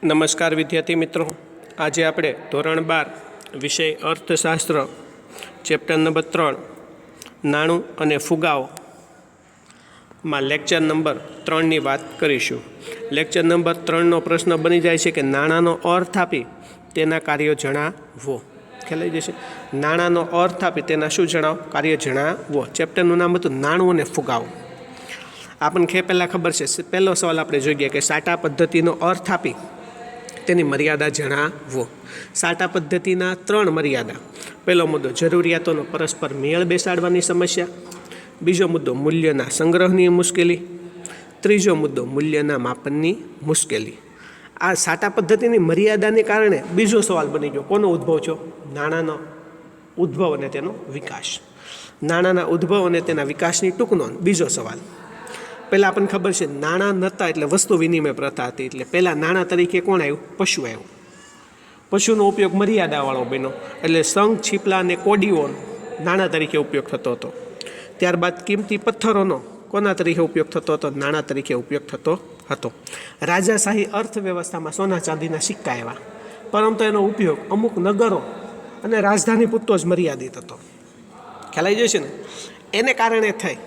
નમસ્કાર વિદ્યાર્થી મિત્રો, આજે આપણે ધોરણ 12 વિષય અર્થશાસ્ત્ર ચેપ્ટર નંબર 3 નાણું અને ફુગાઓમાં લેક્ચર નંબર 3ની વાત કરીશું. લેક્ચર નંબર 3નો પ્રશ્ન બની જાય છે કે નાણાંનો અર્થ આપી તેના કાર્યો જણાવો. ખ્યાલ આવી જશે. નાણાંનો અર્થ આપી તેના શું જણાવો? કાર્ય જણાવો. ચેપ્ટરનું નામ હતું નાણું અને ફુગાઓ. આપણને પહેલાં ખબર છે, પહેલો સવાલ આપણે જોઈએ કે સાટા પદ્ધતિનો અર્થ આપી તેની મર્યાદા જણાવો. સાટા પદ્ધતિના 3 મર્યાદા. પહેલો મુદ્દો જરૂરિયાતોનો પરસ્પર મેળ બેસાડવાની સમસ્યા. બીજો મુદ્દો મૂલ્યના સંગ્રહની મુશ્કેલી. ત્રીજો મુદ્દો મૂલ્યના માપનની મુશ્કેલી. આ સાટા પદ્ધતિની મર્યાદાને કારણે બીજો સવાલ બની ગયો. કોનો ઉદ્ભવ થયો? નાણાંનો ઉદ્ભવ અને તેનો વિકાસ. નાણાંના ઉદ્ભવ અને તેના વિકાસની ટૂંક નોંધ. બીજો સવાલ. પહેલાં આપણને ખબર છે નાણાં નહોતા એટલે વસ્તુ વિનિમય પ્રથા હતી. એટલે પહેલાં નાણાં તરીકે કોણ આવ્યું? પશુ આવ્યું. પશુનો ઉપયોગ મર્યાદાવાળો બન્યો. એટલે શંખ, છીપલા અને કોડીઓ નાણાં તરીકે ઉપયોગ થતો હતો. ત્યારબાદ કિંમતી પથ્થરોનો કોના તરીકે ઉપયોગ થતો હતો? નાણાં તરીકે ઉપયોગ થતો હતો. રાજાશાહી અર્થવ્યવસ્થામાં સોના ચાંદીના સિક્કા આવ્યા, પરંતુ એનો ઉપયોગ અમુક નગરો અને રાજધાની પૂરતો જ મર્યાદિત હતો. ખ્યાલ આવી જશે ને? એને કારણે થઈ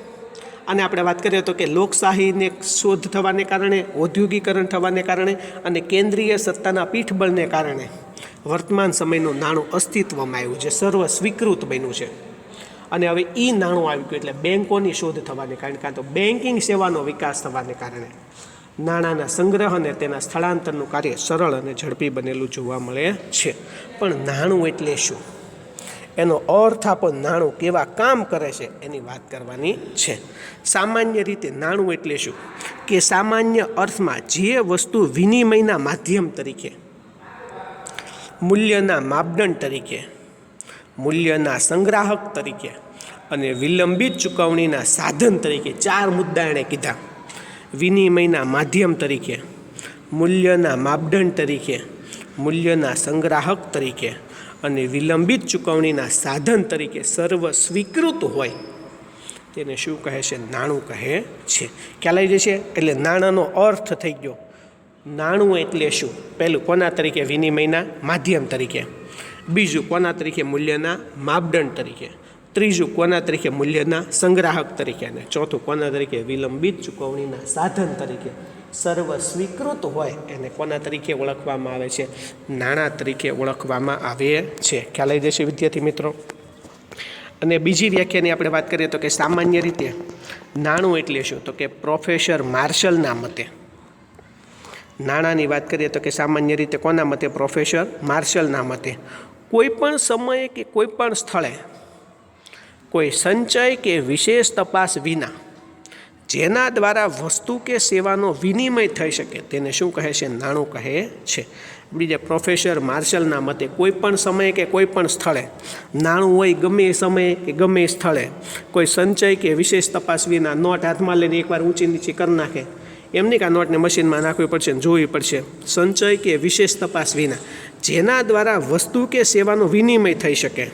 અને આપણે વાત કરીએ તો કે લોકશાહીને શોધ થવાને કારણે, ઔદ્યોગિકરણ થવાને કારણે અને કેન્દ્રીય સત્તાના પીઠબળને કારણે વર્તમાન સમયનું નાણું અસ્તિત્વમાં આવ્યું, જે સર્વ સ્વીકૃત બન્યું છે. અને હવે નાણું આવી ગયું એટલે બેન્કોની શોધ થવાને કારણે, કાં તો બેન્કિંગ સેવાનો વિકાસ થવાને કારણે નાણાંના સંગ્રહ અને તેના સ્થળાંતરનું કાર્ય સરળ અને ઝડપી બનેલું જોવા મળે છે. પણ નાણું એટલે શું? એનો અર્થ આપો. નાણું કેવા કામ કરે છે એની વાત કરવાની છે. સામાન્ય રીતે નાણું એટલે શું? કે સામાન્ય અર્થમાં જે વસ્તુ વિનિમયના માધ્યમ તરીકે, મૂલ્યના માપદંડ તરીકે, મૂલ્યના સંગ્રાહક તરીકે અને વિલંબિત ચૂકવણીના સાધન તરીકે, 4 મુદ્દા એણે કીધા. વિનિમયના માધ્યમ તરીકે, મૂલ્યના માપદંડ તરીકે, મૂલ્યના સંગ્રાહક તરીકે અને વિલંબિત ચૂકવણીના સાધન તરીકે સર્વ સ્વીકૃત હોય તેને શું કહે છે? નાણું કહે છે. ખ્યાલ આવી જશે? એટલે નાણાંનો અર્થ થઈ ગયો. નાણું એટલે શું? પહેલું, કોના તરીકે? વિનિમયના માધ્યમ તરીકે. બીજું, કોના તરીકે? મૂલ્યના માપદંડ તરીકે. ત્રીજું, કોના તરીકે? મૂલ્યના સંગ્રાહક તરીકે. અને ચોથું, કોના તરીકે? વિલંબિત ચૂકવણીના સાધન તરીકે. સર્વ સ્વીકૃત હોય એને કોના તરીકે ઓળખવામાં આવે છે? નાણાં તરીકે ઓળખવામાં આવે છે. ખ્યાલ આવી જશે વિદ્યાર્થી મિત્રો? અને બીજી વ્યાખ્યાની આપણે વાત કરીએ તો કે સામાન્ય રીતે નાણું એટલે શું? તો કે પ્રોફેસર માર્શલના મતે, નાણાંની વાત કરીએ તો કે સામાન્ય રીતે કોના મતે? પ્રોફેસર માર્શલના મતે કોઈ પણ સમયે કે કોઈ પણ સ્થળે કોઈ સંચય કે વિશેષ તપાસ વિના જેના દ્વારા વસ્તુ કે સેવાનો વિનિમય થઈ શકે તેને શું કહે છે? નાણું કહે છે. બીજા પ્રોફેસર માર્શલના મતે કોઈ પણ સમયે કે કોઈ પણ સ્થળે નાણું હોય, ગમે એ સમયે કે ગમે એ સ્થળે કોઈ સંચય કે વિશેષ તપાસ વિના નોટ હાથમાં લઈને એકવાર ઊંચી નીચી કરી નાખે. એમની કે આ નોટને મશીનમાં નાખવી પડશે, જોવી પડશે. સંચય કે વિશેષ તપાસ વિના જેના દ્વારા વસ્તુ કે સેવાનો વિનિમય થઈ શકે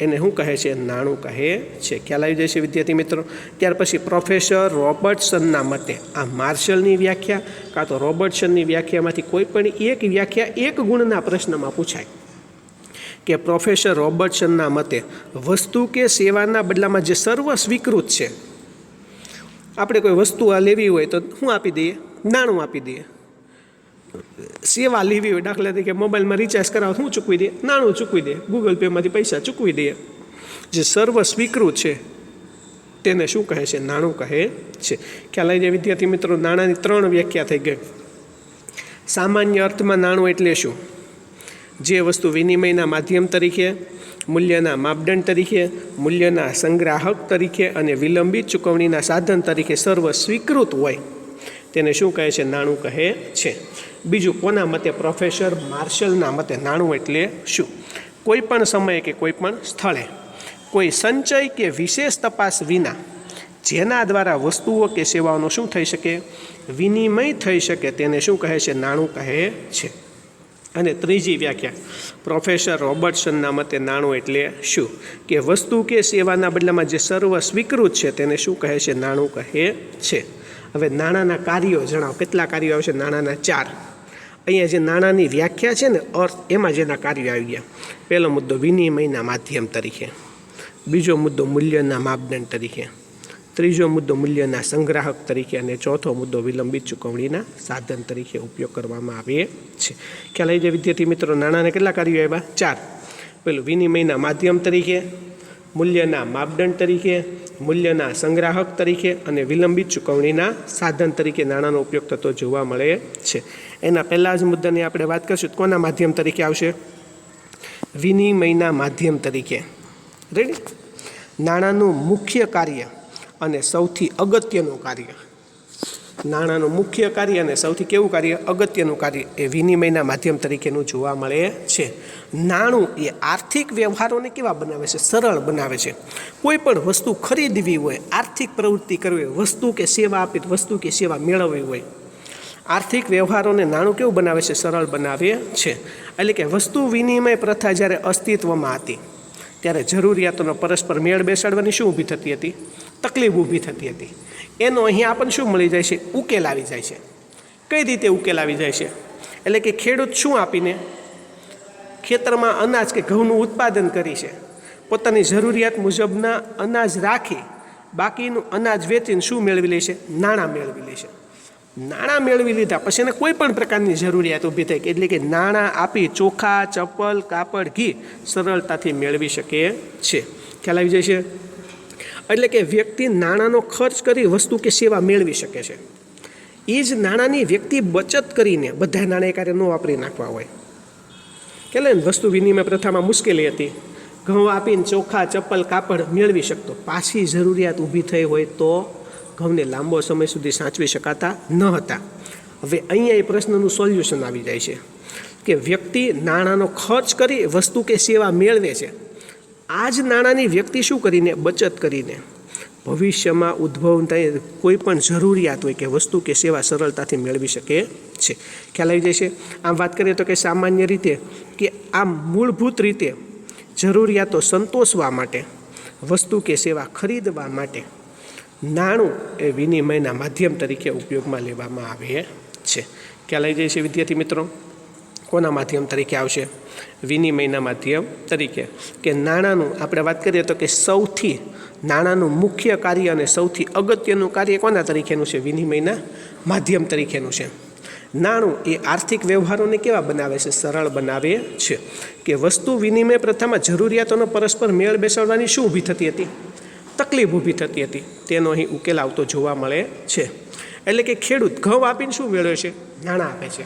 એને શું કહે છે? નાણું કહે છે. ખ્યાલ આવી જશે વિદ્યાર્થી મિત્રો? ત્યાર પછી પ્રોફેસર રોબર્ટસનના મતે આ માર્શલની વ્યાખ્યા કાં તો રોબર્ટસનની વ્યાખ્યામાંથી કોઈ પણ એક વ્યાખ્યા એક ગુણના પ્રશ્નમાં પૂછાય કે પ્રોફેસર રોબર્ટસનના મતે વસ્તુ કે સેવાના બદલામાં જે સર્વ સ્વીકૃત છે, આપણે કોઈ વસ્તુ આ લેવી હોય તો શું આપી દઈએ? નાણું આપી દઈએ. સેવા લેવી હોય, દાખલા તરીકે મોબાઈલમાં રિચાર્જ કરાવો, શું ચૂકવી દે? નાણું ચૂકવી દે. ગૂગલ પેમાંથી પૈસા ચૂકવી દઈએ. જે સર્વ સ્વીકૃત છે તેને શું કહે છે? નાણું કહે છે. ખ્યાલ આવી જાય વિદ્યાર્થી મિત્રો? નાણાંની 3 વ્યાખ્યા થઈ ગઈ. સામાન્ય અર્થમાં નાણું એટલે શું? જે વસ્તુ વિનિમયના માધ્યમ તરીકે, મૂલ્યના માપદંડ તરીકે, મૂલ્યના સંગ્રાહક તરીકે અને વિલંબિત ચૂકવણીના સાધન તરીકે સર્વ સ્વીકૃત હોય તેને શું કહે છે? નાણું કહે છે. બીજું, કોના મતે? પ્રોફેસર માર્શલના મતે નાણું એટલે શું? કોઈ પણ સમયે કે કોઈ પણ સ્થળે કોઈ સંચય કે વિશેષ તપાસ વિના જેના દ્વારા વસ્તુઓ કે સેવાઓનો શું થઈ શકે? વિનિમય થઈ શકે તેને શું કહે છે? નાણું કહે છે. અને ત્રીજી વ્યાખ્યા પ્રોફેસર રોબર્ટસનના મતે નાણું એટલે શું? કે વસ્તુ કે સેવાના બદલામાં જે સર્વ સ્વીકૃત છે તેને શું કહે છે? નાણું કહે છે. હવે નાણાંના કાર્યો જણાવો. કેટલા કાર્યો આવશે? નાણાંના 4. અહીંયા જે નાણાંની વ્યાખ્યા છે ને, અર્થ, એમાં જેના કાર્યો આવી ગયા. પહેલો મુદ્દો વિનિમયના માધ્યમ તરીકે, બીજો મુદ્દો મૂલ્યના માપદંડ તરીકે, ત્રીજો મુદ્દો મૂલ્યના સંગ્રાહક તરીકે, અને ચોથો મુદ્દો વિલંબિત ચૂકવણીના સાધન તરીકે ઉપયોગ કરવામાં આવે છે. ખ્યાલ આવી જાય વિદ્યાર્થી મિત્રો? નાણાંના કેટલા કાર્યો આવ્યા? 4. પેલું વિનિમયના માધ્યમ તરીકે, મૂલ્યના માપદંડ તરીકે, મૂલ્યના સંગ્રાહક તરીકે અને વિલંબિત ચૂકવણીના સાધન તરીકે નાણાંનો ઉપયોગ થતો જોવા મળે છે. એના પહેલાં જ મુદ્દાની આપણે વાત કરીશું. કોના માધ્યમ તરીકે આવશે? વિનિમયના માધ્યમ તરીકે. રેડી? નાણાંનું મુખ્ય કાર્ય અને સૌથી અગત્યનું કાર્ય, નાણાંનું મુખ્ય કાર્ય અને સૌથી કેવું કાર્ય? અગત્યનું કાર્ય એ વિનિમયના માધ્યમ તરીકેનું જોવા મળે છે. નાણું એ આર્થિક વ્યવહારોને કેવા બનાવે છે? સરળ બનાવે છે. કોઈ પણ વસ્તુ ખરીદવી હોય, આર્થિક પ્રવૃત્તિ કરવી હોય, વસ્તુ કે સેવા આપી, વસ્તુ કે સેવા મેળવવી હોય, આર્થિક વ્યવહારોને નાણું કેવું બનાવે છે? સરળ બનાવે છે. એટલે કે વસ્તુ વિનિમય પ્રથા જ્યારે અસ્તિત્વમાં હતી ત્યારે જરૂરિયાતોનો પરસ્પર મેળ બેસાડવાની શું ઊભી થતી હતી? તકલીફ ઊભી થતી હતી. એનો અહીં આપણને શું મળી જાય છે? ઉકેલ આવી જાય છે. કઈ રીતે ઉકેલ આવી જાય છે? એટલે કે ખેડૂત શું આપીને ખેતરમાં અનાજ કે ઘઉંનું ઉત્પાદન કરી છે, પોતાની જરૂરિયાત મુજબના અનાજ રાખી બાકીનું અનાજ વેચીને શું મેળવી લે છે? નાણાં મેળવી લે છે. નાણાં મેળવી લીધા પછી એને કોઈ પણ પ્રકારની જરૂરિયાત ઊભી થઈ, એટલે કે નાણાં આપી ચોખા, ચપ્પલ, કાપડ, ઘી સરળતાથી મેળવી શકે છે. ખ્યાલ આવી જાય છે? એટલે કે વ્યક્તિ નાણાંનો ખર્ચ કરી વસ્તુ કે સેવા મેળવી શકે છે. એ જ નાણાંની વ્યક્તિ બચત કરીને, બધા નાણાં કાર્ય ન વાપરી નાખવા હોય. કે વસ્તુ વિનિમય પ્રથામાં મુશ્કેલી હતી. ઘઉં આપીને ચોખા, ચપ્પલ, કાપડ મેળવી શકતો. પાછી જરૂરિયાત ઊભી થઈ હોય તો ઘઉંને લાંબો સમય સુધી સાચવી શકાતા ન હતા. હવે અહીંયા એ પ્રશ્નનું સોલ્યુશન આવી જાય છે કે વ્યક્તિ નાણાંનો ખર્ચ કરી વસ્તુ કે સેવા મેળવે છે. આ જ નાણાંની વ્યક્તિ શું કરીને? બચત કરીને ભવિષ્યમાં ઉદ્ભવ થાય કોઈ પણ જરૂરિયાત હોય કે વસ્તુ કે સેવા સરળતાથી મેળવી શકે છે. ખ્યાલ આવી જાય છે? આમ વાત કરીએ તો કે સામાન્ય રીતે કે આમ મૂળભૂત રીતે જરૂરિયાતો સંતોષવા માટે, વસ્તુ કે સેવા ખરીદવા માટે નાણું એ વિનિમયના માધ્યમ તરીકે ઉપયોગમાં લેવામાં આવે છે. ખ્યાલ આવી જાય છે વિદ્યાર્થી મિત્રો? કોના માધ્યમ તરીકે આવશે? વિનિમયના માધ્યમ તરીકે. કે નાણાંનું આપણે વાત કરીએ તો કે સૌથી નાણાંનું મુખ્ય કાર્ય અને સૌથી અગત્યનું કાર્ય કોના તરીકેનું છે? વિનિમયના માધ્યમ તરીકેનું છે. નાણું એ આર્થિક વ્યવહારોને કેવા બનાવે છે? સરળ બનાવે છે. કે વસ્તુ વિનિમય પ્રથામાં જરૂરિયાતોનો પરસ્પર મેળ બેસાડવાની શું ઊભી થતી હતી? તકલીફ ઊભી થતી હતી. તેનો અહીં ઉકેલ આવતો જોવા મળે છે. એટલે કે ખેડૂત ઘઉં આપીને શું મેળવે છે? નાણાં આપે છે.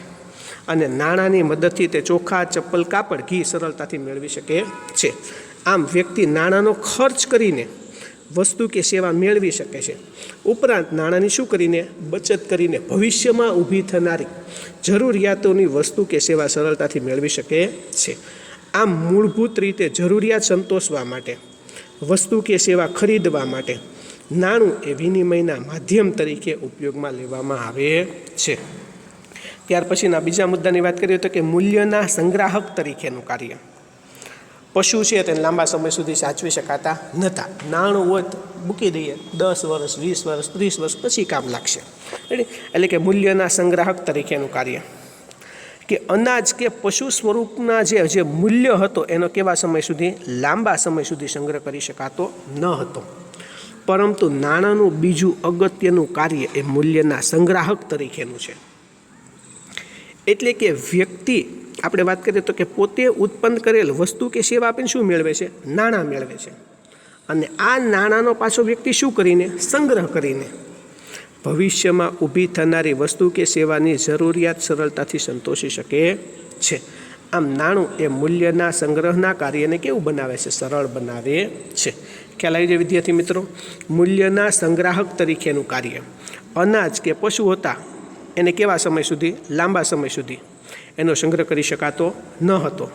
અને નાણાંની મદદથી તે ચોખા, ચપ્પલ, કાપડ, ઘી સરળતાથી મેળવી શકે છે. આમ વ્યક્તિ નાણાંનો ખર્ચ કરીને વસ્તુ કે સેવા મેળવી શકે છે. ઉપરાંત નાણાંની શું કરીને? બચત કરીને ભવિષ્યમાં ઊભી થનારી જરૂરિયાતોની વસ્તુ કે સેવા સરળતાથી મેળવી શકે છે. આમ મૂળભૂત રીતે જરૂરિયાત સંતોષવા માટે, વસ્તુ કે સેવા ખરીદવા માટે નાણું એ વિનિમયના માધ્યમ તરીકે ઉપયોગમાં લેવામાં આવે છે. ત્યાર પછીના બીજા મુદ્દાની વાત કરીએ તો કે મૂલ્યના સંગ્રાહક તરીકેનું કાર્ય. પશુ છે તેને લાંબા સમય સુધી સાચવી શકાતા નહોતા. નાણું હોય તો મૂકી દઈએ, 10 વર્ષ, 20 વર્ષ, 30 વર્ષ પછી કામ લાગશે. એટલે કે મૂલ્યના સંગ્રાહક તરીકેનું કાર્ય. કે અનાજ કે પશુ સ્વરૂપના જે મૂલ્ય હતો એનો કેવા સમય સુધી? લાંબા સમય સુધી સંગ્રહ કરી શકાતો ન હતો. પરંતુ નાણાંનું બીજું અગત્યનું કાર્ય એ મૂલ્યના સંગ્રાહક તરીકેનું છે. એટલે કે વ્યક્તિ, આપણે વાત કરીએ તો કે પોતે ઉત્પન્ન કરેલ વસ્તુ કે સેવા આપીને શું મેળવે છે? નાણાં મેળવે છે. અને આ નાણાંનો પાછો વ્યક્તિ શું કરીને? સંગ્રહ કરીને ભવિષ્યમાં ઊભી થનારી વસ્તુ કે સેવાની જરૂરિયાત સરળતાથી સંતોષી શકે છે. આમ નાણું એ મૂલ્યના સંગ્રહના કાર્યને કેવું બનાવે છે? સરળ બનાવે છે. ખ્યાલ આવી જાય વિદ્યાર્થી મિત્રો? મૂલ્યના સંગ્રાહક તરીકેનું કાર્ય. અનાજ કે પશુ હતા એને કેવા સમય સુધી? લાંબા સમય સુધી એનો સંગ્રહ કરી શકાતો ન હતો.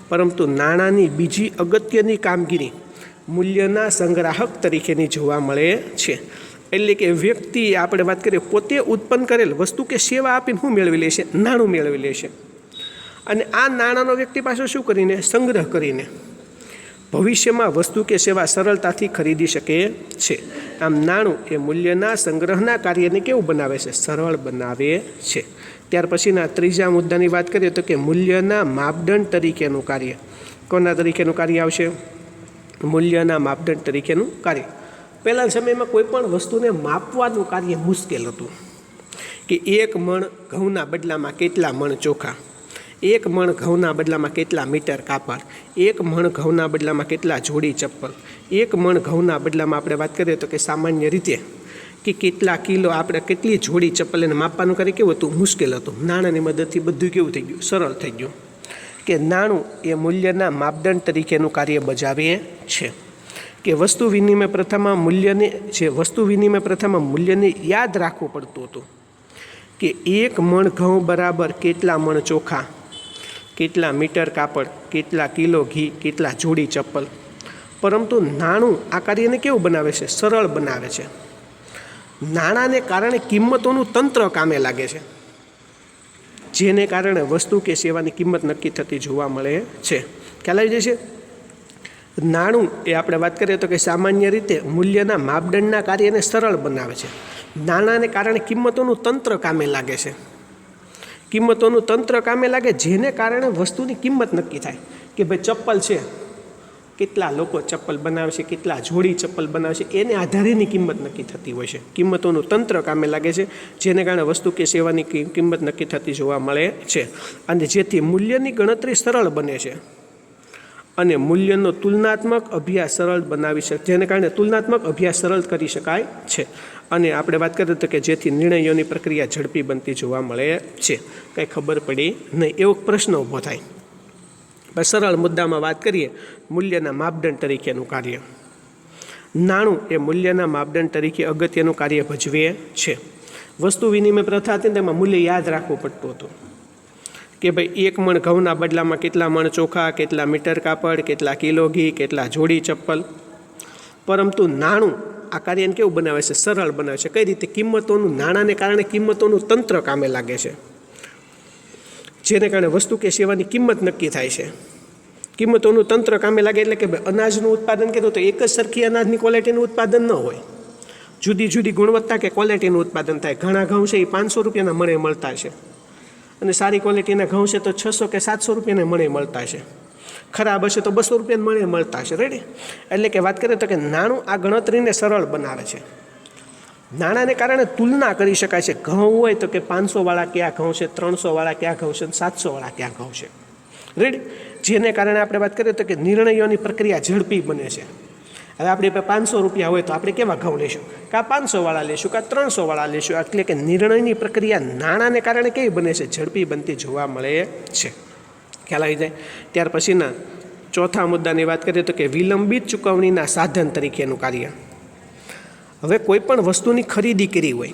પરંતુ નાણાંની બીજી અગત્યની કામગીરી મૂલ્યના સંગ્રાહક તરીકેની જોવા મળે છે. એટલે કે વ્યક્તિ, આપણે વાત કરીએ, પોતે ઉત્પન્ન કરેલ વસ્તુ કે સેવા આપીને શું મેળવી લે છે? નાણું મેળવી લે છે. અને આ નાણાંનો વ્યક્તિ પાછો શું કરીને? સંગ્રહ કરીને ભવિષ્યમાં વસ્તુ કે સેવા સરળતાથી ખરીદી શકે છે. આમ નાણું એ મૂલ્યના સંગ્રહના કાર્યને કેવું બનાવે છે? સરળ બનાવે છે. ત્યાર પછીના ત્રીજા મુદ્દાની વાત કરીએ તો કે મૂલ્યના માપદંડ તરીકેનું કાર્ય. કોના તરીકેનું કાર્ય આવશે? મૂલ્યના માપદંડ તરીકેનું કાર્ય. પહેલાં સમયમાં કોઈ પણ વસ્તુને માપવાનું કાર્ય મુશ્કેલ હતું કે 1 મણ ઘઉંના બદલામાં કેટલા મણ ચોખા, 1 મણ ઘઉંના બદલામાં કેટલા મીટર કાપડ, 1 મણ ઘઉંના બદલામાં કેટલા જોડી ચપ્પલ, 1 મણ ઘઉંના બદલામાં આપણે વાત કરીએ તો કે સામાન્ય રીતે કે કેટલા કિલો, આપણે કેટલી જોડી ચપ્પલ એને માપવાનું કાર્ય કેવું હતું? મુશ્કેલ હતું. નાણાંની મદદથી બધું કેવું થઈ ગયું? સરળ થઈ ગયું. કે નાણું એ મૂલ્યના માપદંડ તરીકેનું કાર્ય બજાવે છે. કે વસ્તુ વિનિમય પ્રથામાં મૂલ્યને યાદ રાખવું પડતું હતું કે 1 મણ ઘઉં બરાબર કેટલા મણ ચોખા, કેટલા મીટર કાપડ, કેટલા કિલો ઘી, કેટલા જોડી ચપ્પલ. પરંતુ નાણું આ કાર્યને કેવું બનાવે છે? સરળ બનાવે છે. નાણાંને કારણે કિંમતોનું તંત્ર કામે લાગે છે, જેને કારણે વસ્તુ કે સેવાની કિંમત નક્કી થતી જોવા મળે છે. ખ્યાલ આવી જાય છે? નાણું એ આપણે વાત કરીએ તો કે સામાન્ય રીતે મૂલ્યના માપદંડના કાર્યને સરળ બનાવે છે. નાણાંને કારણે કિંમતોનું તંત્ર કામે લાગે છે. કિંમતોનું તંત્ર કામે લાગે, જેને કારણે વસ્તુની કિંમત નક્કી થાય કે ભાઈ ચપ્પલ છે, કેટલા લોકો ચપ્પલ બનાવે છે, કેટલા જોડી ચપ્પલ બનાવે છે, એને આધારેની કિંમત નક્કી થતી હોય છે. કિંમતોનું તંત્ર કામે લાગે છે, જેને કારણે વસ્તુ કે સેવાની કિંમત નક્કી થતી જોવા મળે છે. અને જેથી મૂલ્યની ગણતરી સરળ બને છે અને મૂલ્યનો તુલનાત્મક અભ્યાસ સરળ બનાવી શકે, જેને કારણે તુલનાત્મક અભ્યાસ સરળ કરી શકાય છે. અને આપણે વાત કરીએ તો કે જેથી નિર્ણયોની પ્રક્રિયા ઝડપી બનતી જોવા મળે છે. કંઈ ખબર પડી નહીં એવો પ્રશ્ન ઊભો થાય. સરળ મુદ્દામાં વાત કરીએ, મૂલ્યના માપદંડ તરીકેનું કાર્ય. નાણું એ મૂલ્યના માપદંડ તરીકે અગત્યનું કાર્ય ભજવે છે. વસ્તુ વિનિમય પ્રથા હતી તેમાં મૂલ્ય યાદ રાખવું પડતું હતું કે ભાઈ 1 મણ ઘઉંના બદલામાં કેટલા મણ ચોખા, કેટલા મીટર કાપડ, કેટલા કિલો ઘી, કેટલા જોડી ચપ્પલ. પરંતુ નાણું આ કાર્યને કેવું બનાવે છે? સરળ બનાવે છે. કઈ રીતે? કિંમતોનું, નાણાંને કારણે કિંમતોનું તંત્ર કામે લાગે છે, જેને કારણે વસ્તુ કે સેવાની કિંમત નક્કી થાય છે. કિંમતોનું તંત્ર કામે લાગે એટલે કે અનાજનું ઉત્પાદન કીધું તો એક જ સરખી અનાજની ક્વોલિટીનું ઉત્પાદન ન હોય, જુદી જુદી ગુણવત્તા કે ક્વોલિટીનું ઉત્પાદન થાય. ઘણા ઘઉં છે એ 500 રૂપિયાના મણે મળતા છે અને સારી ક્વોલિટીના ઘઉં છે તો 600 કે 700 રૂપિયાના મણે મળતા છે. ખરાબ હશે તો 200 રૂપિયાના મણે મળતા છે. રેડી? એટલે કે વાત કરીએ તો કે નાણું આ ગણતરીને સરળ બનાવે છે. નાણાંને કારણે તુલના કરી શકાય છે. ઘઉં હોય તો કે 500વાળા કયા ઘઉં છે, 300વાળા કયા ઘઉં છે, 700વાળા કયા ઘઉં છે. રેડી? જેને કારણે આપણે વાત કરીએ તો કે નિર્ણયોની પ્રક્રિયા ઝડપી બને છે. હવે આપણી પાસે 500 રૂપિયા હોય તો આપણે કેવા ઘઉં લઈશું? કાં 500વાળા લઈશું, કાં 300વાળા લઈશું. એટલે કે નિર્ણયની પ્રક્રિયા નાણાંને કારણે કેવી બને છે? ઝડપી બનતી જોવા મળે છે. ખ્યાલ આવી જાય? ત્યાર પછીના ચોથા મુદ્દાની વાત કરીએ તો કે વિલંબિત ચૂકવણીના સાધન તરીકેનું કાર્ય. હવે કોઈ પણ વસ્તુની ખરીદી કરી હોય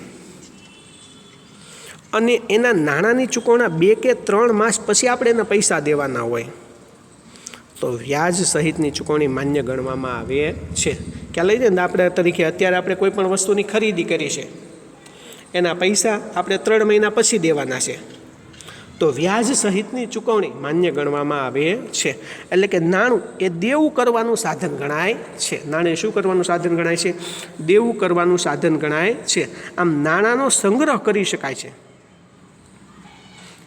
અને એના નાણાંની ચૂકવણા 2 કે 3 માસ પછી આપણે એના પૈસા દેવાના હોય તો વ્યાજ સહિતની ચૂકવણી માન્ય ગણવામાં આવે છે. ખ્યાલ આવી જાય ને? આપણે તરીકે અત્યારે આપણે કોઈ પણ વસ્તુની ખરીદી કરી છે, એના પૈસા આપણે 3 મહિના પછી દેવાના છે, તો વ્યાજ સહિતની ચૂકવણી માન્ય ગણવામાં આવે છે. એટલે કે નાણું એ દેવું કરવાનું સાધન ગણાય છે. નાણું શું કરવાનું સાધન ગણાય છે? દેવું કરવાનું સાધન ગણાય છે. આમ નાણાંનો સંગ્રહ કરી શકાય છે,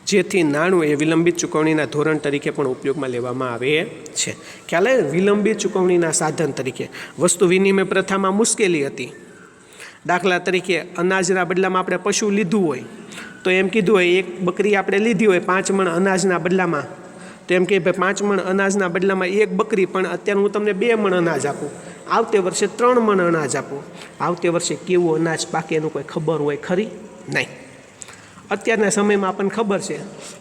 જેથી નાણું એ વિલંબિત ચૂકવણીના ધોરણ તરીકે પણ ઉપયોગમાં લેવામાં આવે છે. ખ્યાલ આવે? વિલંબિત ચૂકવણીના સાધન તરીકે. વસ્તુ વિનિમય પ્રથામાં મુશ્કેલી હતી. દાખલા તરીકે અનાજના બદલામાં આપણે પશુ લીધું હોય તો એમ કીધું હોય, એક બકરી આપણે લીધી હોય 5 મણ અનાજના બદલામાં, તો એમ કે ભાઈ 5 મણ અનાજના બદલામાં 1 બકરી, પણ અત્યારે હું તમને 2 મણ અનાજ આપું, આવતે વર્ષે 3 મણ અનાજ આપું. આવતે વર્ષે કેવું અનાજ પાકે એનું કોઈ ખબર હોય ખરી? નહીં. અત્યારના સમયમાં આપણને ખબર છે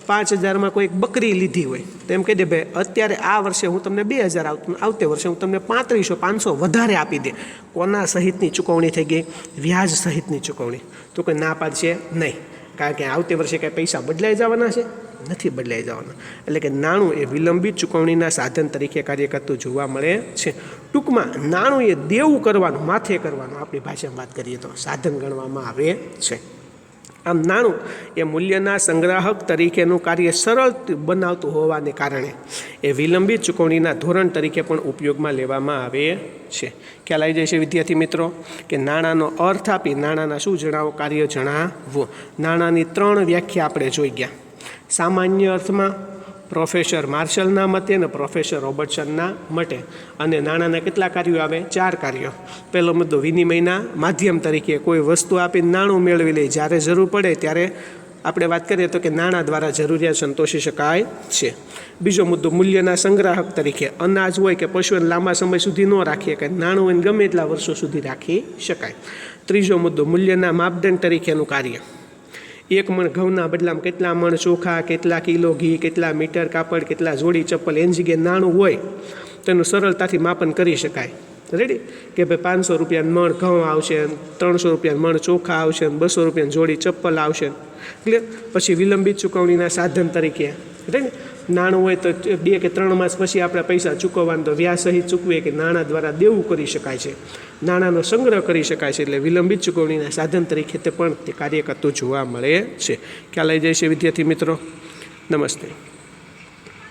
5000માં કોઈ એક બકરી લીધી હોય તો એમ કહી દે ભાઈ અત્યારે આ વર્ષે હું તમને 2000 આપું, આવતે વર્ષે હું તમને 3500 500 વધારે આપી દે. કોના સહિતની ચૂકવણી થઈ ગઈ? વ્યાજ સહિતની ચૂકવણી. તો કોઈ ના પાડશે નહીં, કારણ કે આવતે વર્ષે કાંઈ પૈસા બદલાઈ જવાના છે? નથી બદલાઈ જવાના. એટલે કે નાણું એ વિલંબિત ચૂકવણીના સાધન તરીકે કાર્ય કરતું જોવા મળે છે. ટૂંકમાં નાણું એ દેવું કરવાનું, માથે કરવાનું, આપણી ભાષામાં વાત કરીએ તો સાધન ગણવામાં આવે છે. આમ નાણું એ મૂલ્યના સંગ્રાહક તરીકેનું કાર્ય સરળ બનાવતું હોવાને કારણે એ વિલંબિત ચૂકવણીના ધોરણ તરીકે પણ ઉપયોગમાં લેવામાં આવે છે. ખ્યાલ આવી જાય છે વિદ્યાર્થી મિત્રો કે નાણાંનો અર્થ આપી નાણાંના શું જણાવો, કાર્ય જણાવો. નાણાંની 3 વ્યાખ્યા આપણે જોઈ ગયા. સામાન્ય અર્થમાં પ્રોફેસર માર્શલના મતે અને પ્રોફેસર રોબર્ટસનના મતે. અને નાણાંના કેટલા કાર્યો આવે? 4 કાર્યો. પહેલો મુદ્દો વિનિમયના માધ્યમ તરીકે કોઈ વસ્તુ આપીને નાણું મેળવી લે. જ્યારે જરૂર પડે ત્યારે આપણે વાત કરીએ તો કે નાણાં દ્વારા જરૂરિયાત સંતોષી શકાય છે. બીજો મુદ્દો મૂલ્યના સંગ્રાહક તરીકે. અનાજ હોય કે પશુઓને લાંબા સમય સુધી ન રાખીએ કે નાણું એને ગમે એટલા વર્ષો સુધી રાખી શકાય. ત્રીજો મુદ્દો મૂલ્યના માપદંડ તરીકેનું કાર્ય. 1 મણ ઘઉંના બદલામાં કેટલા મણ ચોખા, કેટલા કિલો ઘી, કેટલા મીટર કાપડ, કેટલા જોડી ચપ્પલ, એની જગ્યાએ નાણું હોય તેનું સરળતાથી માપન કરી શકાય. રેડી કે ભાઈ 500 રૂપિયાનું મણ ઘઉં આવશે, 300 રૂપિયાનું મણ ચોખા આવશે, 200 રૂપિયાની જોડી ચપ્પલ આવશે. ક્લિયર. પછી વિલંબિત ચૂકવણીના સાધન તરીકે રાઈટ નાણું હોય તો 2 કે 3 માસ પછી આપણે પૈસા ચૂકવવાનું તો વ્યાજ સહિત ચૂકવીએ કે નાણાં દ્વારા દેવું કરી શકાય છે. નાણાંનો સંગ્રહ કરી શકાય છે. એટલે વિલંબિત ચૂકવણીના સાધન તરીકે તે પણ તે કાર્ય કરતું જોવા મળે છે. ખ્યાલ આવી જાય છે વિદ્યાર્થી મિત્રો? નમસ્તે.